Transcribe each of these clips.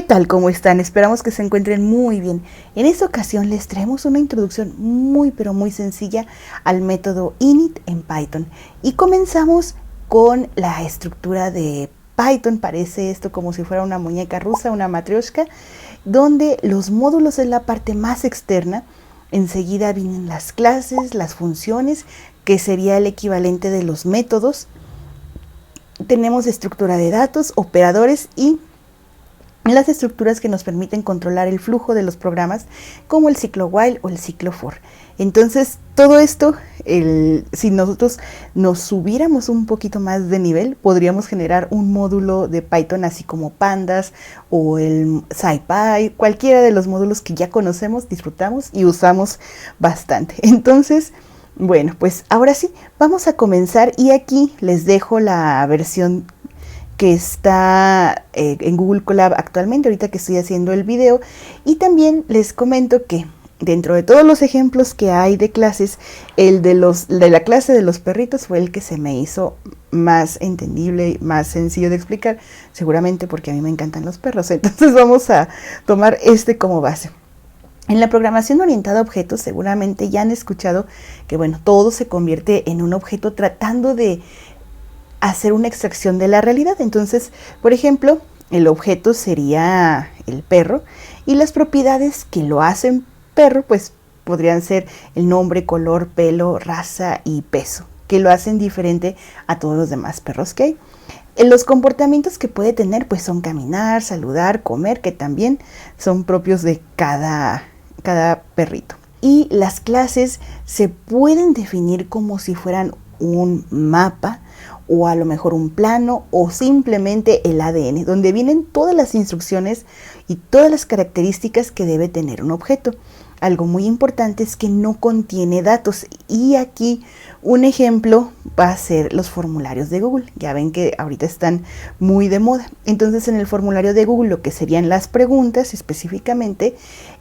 tal? ¿Cómo están? Esperamos que se encuentren muy bien. En esta ocasión les traemos una introducción muy pero muy sencilla al método init en Python. Y comenzamos con la estructura de Python. Parece esto como si fuera una muñeca rusa, una matrioshka, donde los módulos es la parte más externa. Enseguida vienen las clases, las funciones, que sería el equivalente de los métodos. Tenemos estructura de datos, operadores y las estructuras que nos permiten controlar el flujo de los programas, como el ciclo while o el ciclo for. Entonces, todo esto, si nosotros nos subiéramos un poquito más de nivel, podríamos generar un módulo de Python así como Pandas o el SciPy, cualquiera de los módulos que ya conocemos, disfrutamos y usamos bastante. Entonces, bueno, pues ahora sí, vamos a comenzar y aquí les dejo la versión que está en Google Colab actualmente, ahorita que estoy haciendo el video. Y también les comento que dentro de todos los ejemplos que hay de clases, el de la clase de los perritos fue el que se me hizo más entendible, más sencillo de explicar, seguramente porque a mí me encantan los perros. Entonces vamos a tomar este como base. En la programación orientada a objetos seguramente ya han escuchado que bueno, todo se convierte en un objeto tratando de hacer una extracción de la realidad. Entonces, por ejemplo, el objeto sería el perro y las propiedades que lo hacen perro pues podrían ser el nombre, color, pelo, raza y peso, que lo hacen diferente a todos los demás perros que hay. Los comportamientos que puede tener pues son caminar, saludar, comer, que también son propios de cada perrito. Y las clases se pueden definir como si fueran un mapa o a lo mejor un plano o simplemente el ADN, donde vienen todas las instrucciones y todas las características que debe tener un objeto. Algo muy importante es que no contiene datos, y aquí un ejemplo va a ser los formularios de Google. Ya ven que ahorita están muy de moda. Entonces, en el formulario de Google, lo que serían las preguntas específicamente,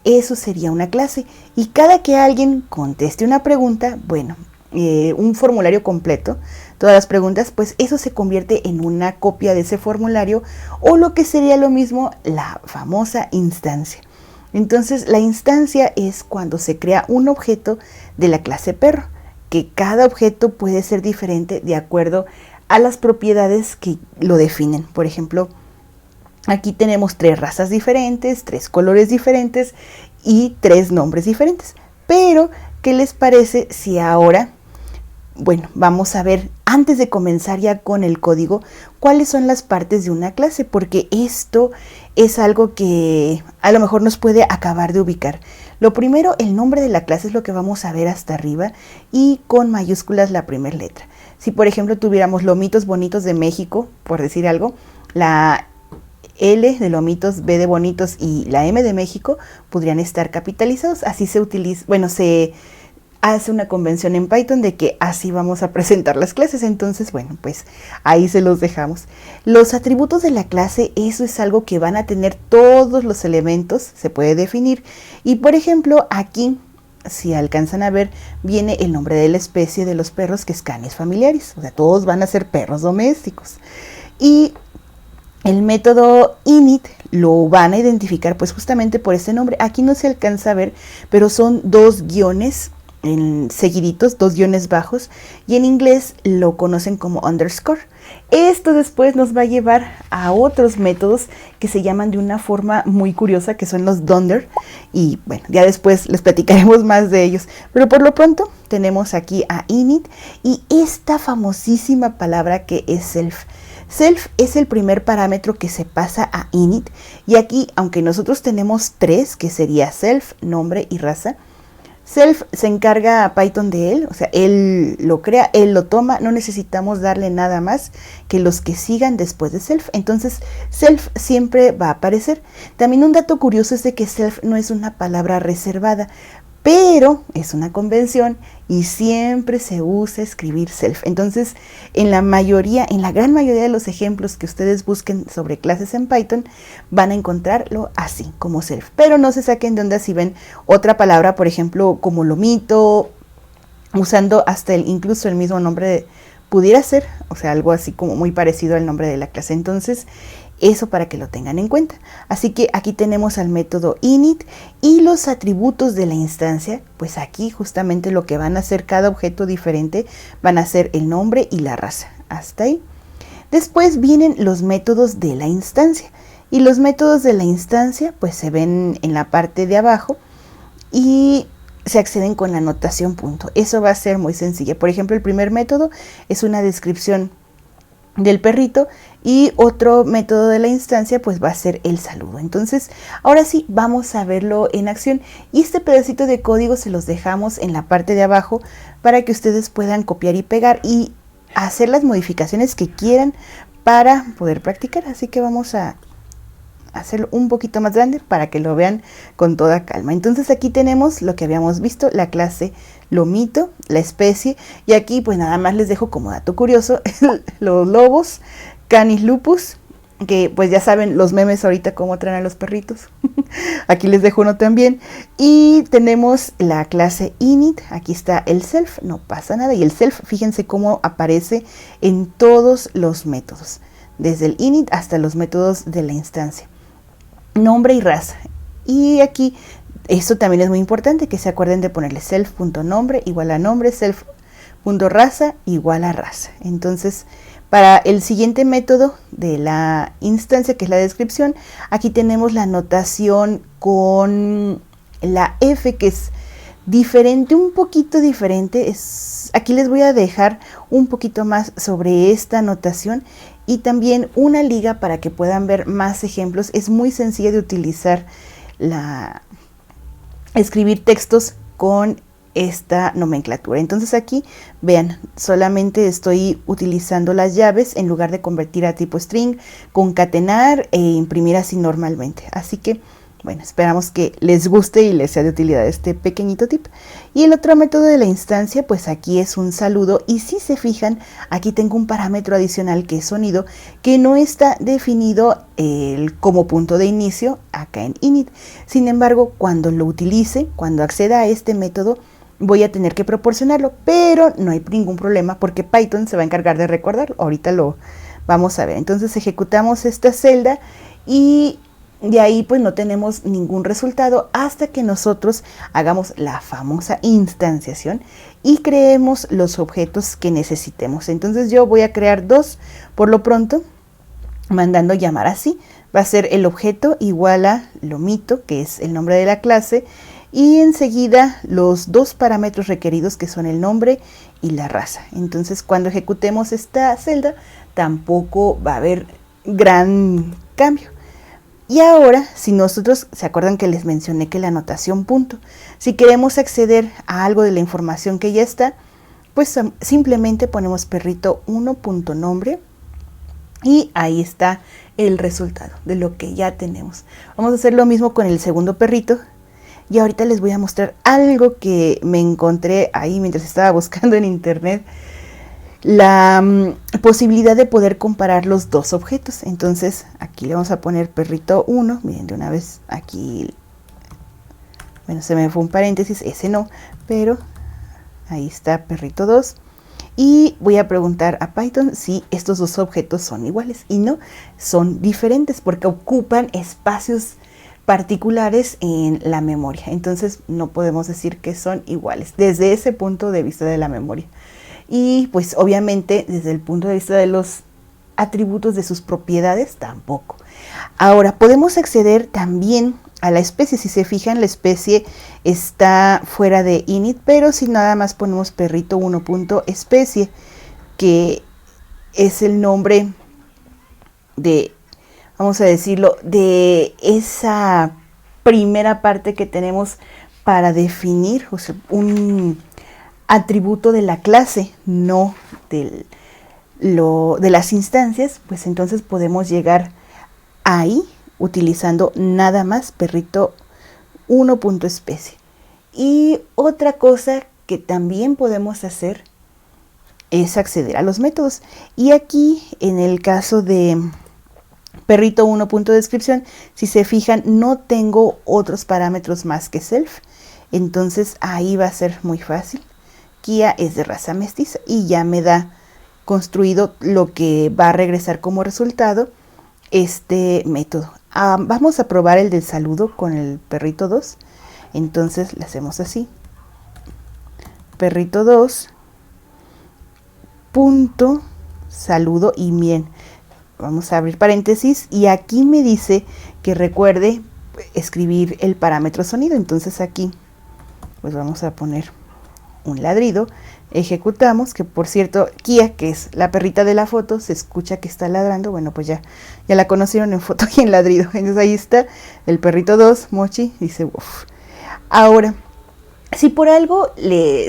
eso sería una clase. Y cada que alguien conteste una pregunta, bueno, un formulario completo, todas las preguntas, pues eso se convierte en una copia de ese formulario, o lo que sería lo mismo, la famosa instancia. Entonces, la instancia es cuando se crea un objeto de la clase perro, que cada objeto puede ser diferente de acuerdo a las propiedades que lo definen. Por ejemplo, aquí tenemos 3 razas diferentes, 3 colores diferentes y 3 nombres diferentes. Pero, ¿qué les parece si ahora, bueno, vamos a ver, antes de comenzar ya con el código, cuáles son las partes de una clase? Porque esto es algo que a lo mejor nos puede acabar de ubicar. Lo primero, el nombre de la clase es lo que vamos a ver hasta arriba y con mayúsculas la primera letra. Si por ejemplo tuviéramos Lomitos Bonitos de México, por decir algo, la L de Lomitos, B de Bonitos y la M de México podrían estar capitalizados. Así se utiliza, bueno, se hace una convención en Python de que así vamos a presentar las clases. Entonces, bueno, pues ahí se los dejamos. Los atributos de la clase, eso es algo que van a tener todos los elementos, se puede definir. Y por ejemplo, aquí, si alcanzan a ver, viene el nombre de la especie de los perros, que es Canis familiaris. O sea, todos van a ser perros domésticos. Y el método init lo van a identificar pues justamente por ese nombre. Aquí no se alcanza a ver, pero son 2 guiones seguiditos, 2 guiones bajos, y en inglés lo conocen como underscore. Esto después nos va a llevar a otros métodos que se llaman de una forma muy curiosa, que son los dunder, y bueno, ya después les platicaremos más de ellos, pero por lo pronto tenemos aquí a init y esta famosísima palabra que es self. Self es el primer parámetro que se pasa a init, y aquí, aunque nosotros tenemos 3, que sería self, nombre y raza, self se encarga a Python de él, o sea, él lo crea, él lo toma, no necesitamos darle nada más que los que sigan después de self. Entonces, self siempre va a aparecer. También un dato curioso es de que self no es una palabra reservada, pero es una convención y siempre se usa escribir self. Entonces, en la gran mayoría de los ejemplos que ustedes busquen sobre clases en Python, van a encontrarlo así, como self. Pero no se saquen de onda si ven otra palabra, por ejemplo, como lomito, usando hasta incluso el mismo nombre pudiera ser, o sea, algo así como muy parecido al nombre de la clase. Entonces, Eso para que lo tengan en cuenta. Así que aquí tenemos al método init y los atributos de la instancia. Pues aquí justamente lo que van a hacer cada objeto diferente van a ser el nombre y la raza. Hasta ahí. Después vienen los métodos de la instancia. Y los métodos de la instancia pues se ven en la parte de abajo y se acceden con la notación punto. Eso va a ser muy sencillo. Por ejemplo, el primer método es una descripción del perrito y otro método de la instancia pues va a ser el saludo. Entonces ahora sí vamos a verlo en acción y este pedacito de código se los dejamos en la parte de abajo para que ustedes puedan copiar y pegar y hacer las modificaciones que quieran para poder practicar. Así que vamos a hacerlo un poquito más grande para que lo vean con toda calma. Entonces aquí tenemos lo que habíamos visto, la clase lomito, la especie, y aquí pues nada más les dejo como dato curioso los lobos, Canis lupus, que pues ya saben los memes ahorita cómo traen a los perritos. Aquí les dejo uno también. Y tenemos la clase init, aquí está el self, no pasa nada, y el self fíjense cómo aparece en todos los métodos, desde el init hasta los métodos de la instancia. Nombre y raza. Y aquí esto también es muy importante, que se acuerden de ponerle self.nombre igual a nombre, self.raza igual a raza. Entonces, para el siguiente método de la instancia, que es la descripción, aquí tenemos la notación con la F, que es diferente, un poquito diferente. Aquí les voy a dejar un poquito más sobre esta notación y también una liga para que puedan ver más ejemplos. Es muy sencilla de utilizar escribir textos con esta nomenclatura. Entonces aquí vean, solamente estoy utilizando las llaves en lugar de convertir a tipo string, concatenar e imprimir así normalmente. Así que bueno, esperamos que les guste y les sea de utilidad este pequeñito tip. Y el otro método de la instancia, pues aquí es un saludo. Y si se fijan, aquí tengo un parámetro adicional que es sonido, que no está definido como punto de inicio acá en init. Sin embargo, cuando lo utilice, cuando acceda a este método, voy a tener que proporcionarlo. Pero no hay ningún problema porque Python se va a encargar de recordarlo. Ahorita lo vamos a ver. Entonces ejecutamos esta celda y de ahí pues no tenemos ningún resultado hasta que nosotros hagamos la famosa instanciación y creemos los objetos que necesitemos. Entonces yo voy a crear dos por lo pronto, mandando llamar así. Va a ser el objeto igual a lomito, que es el nombre de la clase, y enseguida los dos parámetros requeridos, que son el nombre y la raza. Entonces cuando ejecutemos esta celda tampoco va a haber gran cambio. Y ahora, si nosotros, ¿se acuerdan que les mencioné que la notación punto? Si queremos acceder a algo de la información que ya está, pues simplemente ponemos perrito 1.nombre y ahí está el resultado de lo que ya tenemos. Vamos a hacer lo mismo con el segundo perrito y ahorita les voy a mostrar algo que me encontré ahí mientras estaba buscando en internet. La posibilidad de poder comparar los dos objetos. Entonces aquí le vamos a poner perrito 1, miren de una vez aquí, bueno se me fue un paréntesis, ese no, pero ahí está perrito 2 y voy a preguntar a Python si estos dos objetos son iguales y no, son diferentes porque ocupan espacios particulares en la memoria. Entonces no podemos decir que son iguales desde ese punto de vista de la memoria. Y pues obviamente desde el punto de vista de los atributos de sus propiedades tampoco. Ahora podemos acceder también a la especie. Si se fijan, la especie está fuera de init, pero si nada más ponemos perrito 1.especie, que es el nombre de, vamos a decirlo, de esa primera parte que tenemos para definir, o sea, un atributo de la clase, no de las instancias, pues entonces podemos llegar ahí utilizando nada más perrito 1.especie. Y otra cosa que también podemos hacer es acceder a los métodos. Y aquí en el caso de perrito 1.descripción, si se fijan, no tengo otros parámetros más que self. Entonces ahí va a ser muy fácil. Kia es de raza mestiza y ya me da construido lo que va a regresar como resultado este método. Vamos a probar el del saludo con el perrito 2. Entonces le hacemos así. Perrito 2. Punto saludo y bien. Vamos a abrir paréntesis y aquí me dice que recuerde escribir el parámetro sonido. Entonces aquí pues vamos a poner un ladrido, ejecutamos, que por cierto Kia, que es la perrita de la foto, se escucha que está ladrando. Bueno, pues ya la conocieron en foto y en ladrido. Entonces ahí está el perrito 2, Mochi, dice uff. Ahora, si por algo que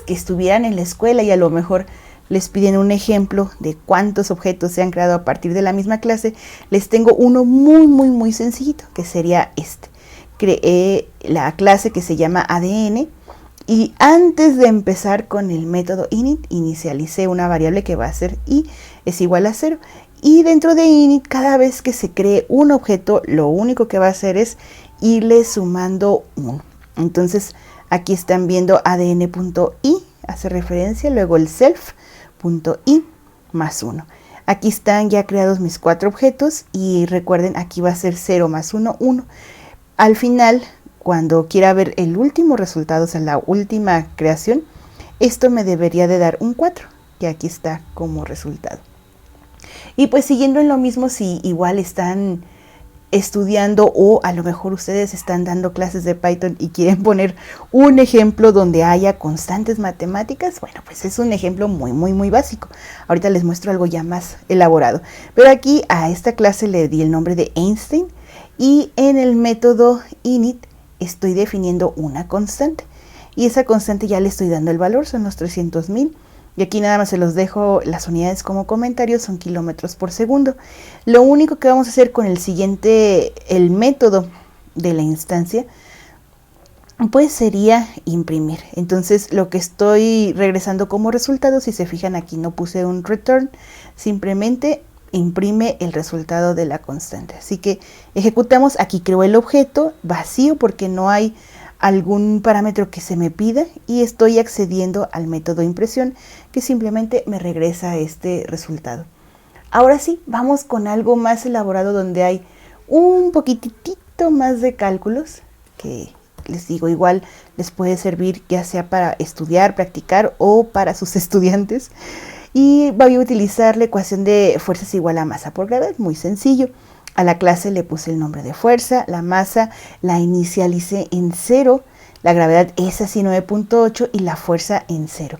estuvieran en la escuela y a lo mejor les piden un ejemplo de cuántos objetos se han creado a partir de la misma clase, les tengo uno muy sencillito, que sería este. Creé la clase que se llama ADN y antes de empezar con el método init, inicialicé una variable que va a ser i es igual a 0. Y dentro de init, cada vez que se cree un objeto, lo único que va a hacer es irle sumando 1. Entonces, aquí están viendo adn.i, hace referencia, luego el self.i más 1. Aquí están ya creados mis 4 objetos y recuerden, aquí va a ser 0 más 1, 1. Al final, cuando quiera ver el último resultado, o sea, la última creación, esto me debería de dar un 4, que aquí está como resultado. Y pues siguiendo en lo mismo, si igual están estudiando o a lo mejor ustedes están dando clases de Python y quieren poner un ejemplo donde haya constantes matemáticas, bueno, pues es un ejemplo muy básico. Ahorita les muestro algo ya más elaborado. Pero aquí a esta clase le di el nombre de Einstein y en el método init estoy definiendo una constante. Y esa constante ya le estoy dando el valor, son los 300,000. Y aquí nada más se los dejo las unidades como comentarios, son kilómetros por segundo. Lo único que vamos a hacer con el siguiente, el método de la instancia, pues sería imprimir. Entonces lo que estoy regresando como resultado, si se fijan aquí no puse un return, simplemente imprime el resultado de la constante. Así que ejecutamos, aquí creo el objeto vacío porque no hay algún parámetro que se me pida y estoy accediendo al método impresión que simplemente me regresa este resultado. Ahora sí, vamos con algo más elaborado donde hay un poquitito más de cálculos que les digo, igual les puede servir ya sea para estudiar, practicar o para sus estudiantes. Y voy a utilizar la ecuación de fuerzas igual a masa por gravedad, muy sencillo. A la clase le puse el nombre de fuerza, la masa la inicialicé en 0, la gravedad es así 9.8 y la fuerza en 0.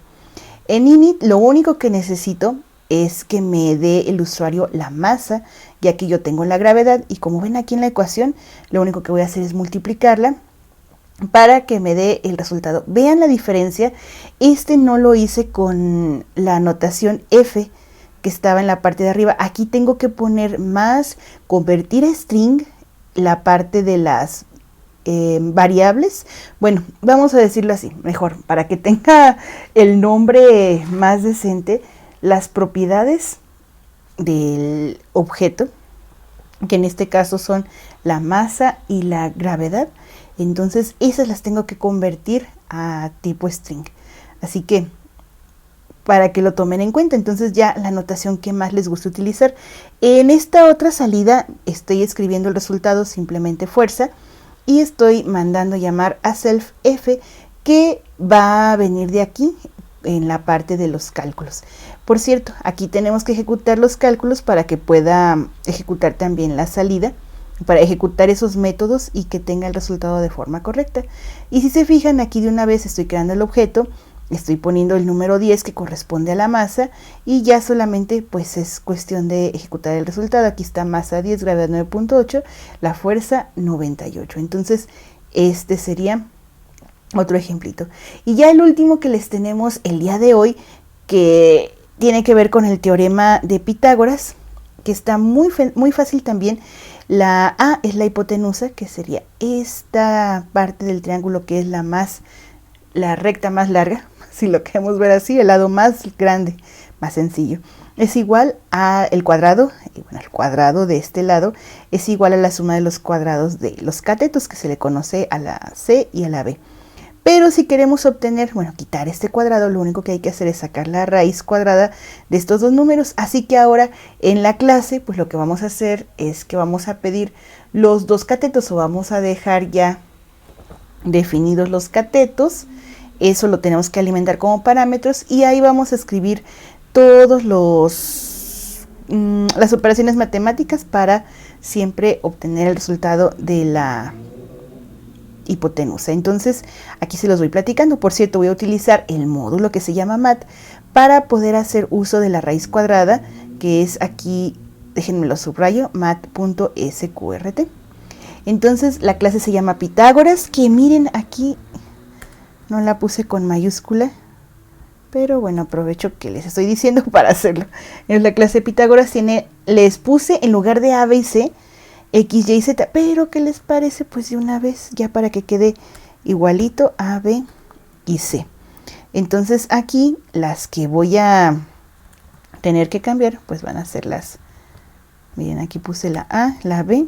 En init lo único que necesito es que me dé el usuario la masa, ya que yo tengo la gravedad y como ven aquí en la ecuación, lo único que voy a hacer es multiplicarla para que me dé el resultado. Vean la diferencia, este no lo hice con la notación F, que estaba en la parte de arriba. Aquí tengo que poner más, convertir a string la parte de las variables. Bueno, vamos a decirlo así, mejor, para que tenga el nombre más decente, las propiedades del objeto, que en este caso son la masa y la gravedad. Entonces esas las tengo que convertir a tipo string. Así que para que lo tomen en cuenta, entonces ya la notación que más les gusta utilizar. En esta otra salida estoy escribiendo el resultado simplemente fuerza y estoy mandando llamar a self f, que va a venir de aquí en la parte de los cálculos. Por cierto, aquí tenemos que ejecutar los cálculos para que pueda ejecutar también la salida, para ejecutar esos métodos y que tenga el resultado de forma correcta. Y si se fijan, aquí de una vez estoy creando el objeto, estoy poniendo el número 10 que corresponde a la masa y ya solamente pues es cuestión de ejecutar el resultado. Aquí está masa 10, gravedad 9.8, la fuerza 98. Entonces este sería otro ejemplito. Y ya el último que les tenemos el día de hoy, que tiene que ver con el teorema de Pitágoras, que está muy fácil también. La A es la hipotenusa, que sería esta parte del triángulo que es la recta más larga, si lo queremos ver así, el lado más grande, más sencillo. Es igual a el cuadrado, y bueno, el cuadrado de este lado es igual a la suma de los cuadrados de los catetos, que se le conoce a la C y a la B. Pero si queremos obtener, bueno, quitar este cuadrado, lo único que hay que hacer es sacar la raíz cuadrada de estos dos números. Así que ahora en la clase, pues lo que vamos a hacer es que vamos a pedir los dos catetos, o vamos a dejar ya definidos los catetos. Eso lo tenemos que alimentar como parámetros y ahí vamos a escribir todos las operaciones matemáticas para siempre obtener el resultado de la hipotenusa. Entonces aquí se los voy platicando. Por cierto, voy a utilizar el módulo que se llama mat para poder hacer uso de la raíz cuadrada, que es aquí, déjenme lo subrayo, mat.sqrt. Entonces la clase se llama Pitágoras, que miren aquí no la puse con mayúscula, pero bueno, aprovecho que les estoy diciendo para hacerlo. En la clase Pitágoras les puse en lugar de A, B y C, X, Y, Z, pero ¿qué les parece? Pues de una vez, ya para que quede igualito A, B y C. Entonces aquí las que voy a tener que cambiar, pues van a ser las, miren, aquí puse la A, la B.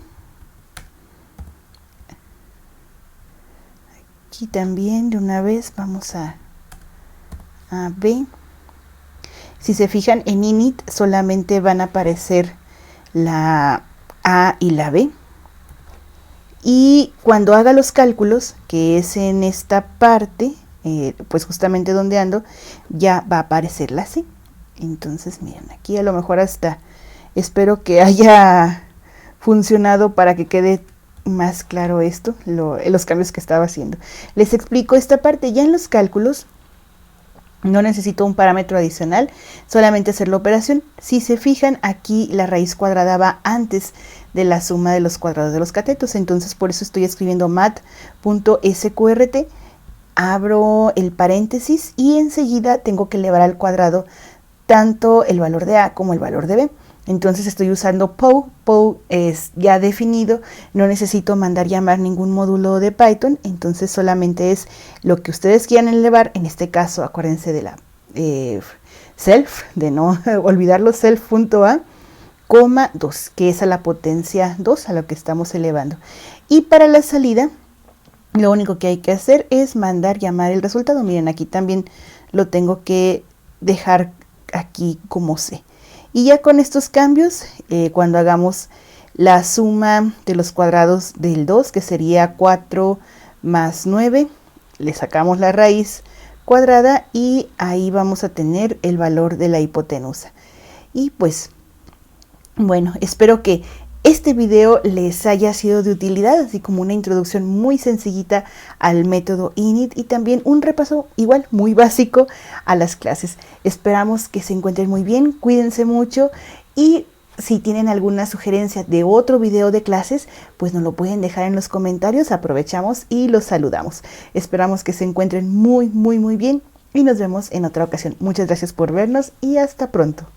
Aquí también de una vez vamos a B. Si se fijan en init solamente van a aparecer la A y la B. Y cuando haga los cálculos, que es en esta parte, pues justamente donde ando, ya va a aparecer la C. Entonces miren, aquí a lo mejor hasta espero que haya funcionado para que quede más claro esto, los cambios que estaba haciendo. Les explico esta parte. Ya en los cálculos no necesito un parámetro adicional, solamente hacer la operación. Si se fijan, aquí la raíz cuadrada va antes de la suma de los cuadrados de los catetos, entonces por eso estoy escribiendo mat.sqrt, abro el paréntesis y enseguida tengo que elevar al cuadrado tanto el valor de A como el valor de B. Entonces estoy usando POW. POW es ya definido, no necesito mandar llamar ningún módulo de Python, entonces solamente es lo que ustedes quieran elevar. En este caso, acuérdense de la self, de no olvidarlo, self.a, coma 2, que es a la potencia 2 a lo que estamos elevando. Y para la salida, lo único que hay que hacer es mandar llamar el resultado. Miren, aquí también lo tengo que dejar aquí como C. Y ya con estos cambios, cuando hagamos la suma de los cuadrados del 2, que sería 4 más 9, le sacamos la raíz cuadrada y ahí vamos a tener el valor de la hipotenusa. Y pues, bueno, espero que este video les haya sido de utilidad, así como una introducción muy sencillita al método init y también un repaso igual muy básico a las clases. Esperamos que se encuentren muy bien, cuídense mucho y si tienen alguna sugerencia de otro video de clases, pues nos lo pueden dejar en los comentarios, aprovechamos y los saludamos. Esperamos que se encuentren muy bien y nos vemos en otra ocasión. Muchas gracias por vernos y hasta pronto.